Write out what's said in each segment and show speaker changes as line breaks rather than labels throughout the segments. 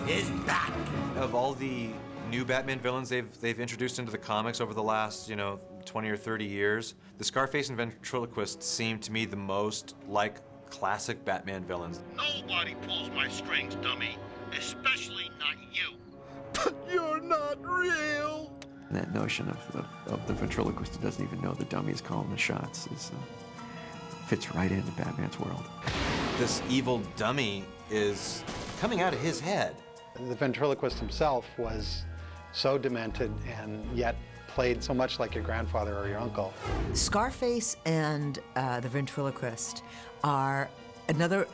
is back.
Of all the new Batman villains they've introduced into the comics over the last, 20 or 30 years, the Scarface and Ventriloquist seem to me the most like classic Batman villains.
Nobody pulls my strings, dummy. Especially not you.
But you're not real.
And that notion of the ventriloquist who doesn't even know the dummy is calling the shots fits right into Batman's world.
This evil dummy is coming out of his head.
The ventriloquist himself was so demented and yet played so much like your grandfather or your uncle.
Scarface and the ventriloquist are another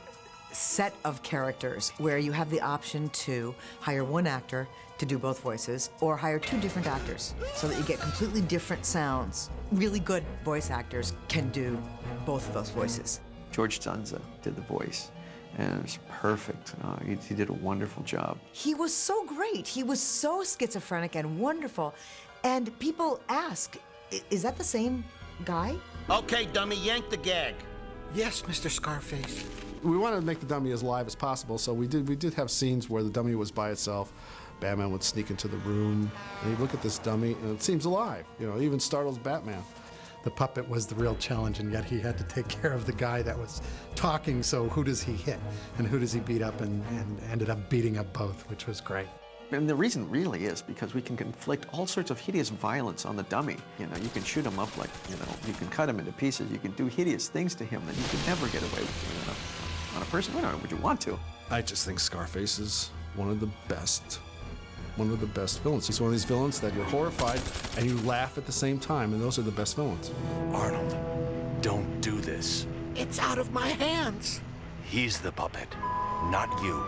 set of characters where you have the option to hire one actor to do both voices or hire two different actors so that you get completely different sounds. Really good voice actors can do both of those voices.
George Zanza did the voice, and it was perfect. He did a wonderful job.
He was so great. He was so schizophrenic and wonderful. And people ask, is that the same guy?
Okay, dummy, yank the gag.
Yes, Mr. Scarface.
We wanted to make the dummy as live as possible, so we did have scenes where the dummy was by itself. Batman would sneak into the room, and he'd look at this dummy, and it seems alive. It even startles Batman.
The puppet was the real challenge, and yet he had to take care of the guy that was talking, so who does he hit, and who does he beat up, and ended up beating up both, which was great.
And the reason really is because we can inflict all sorts of hideous violence on the dummy. You can shoot him up like, you can cut him into pieces. You can do hideous things to him that you can never get away with on a person. Would you want to?
I just think Scarface is one of the best villains. He's one of these villains that you're horrified and you laugh at the same time, and those are the best villains.
Arnold, don't do this. It's out of my hands.
He's the puppet, not you.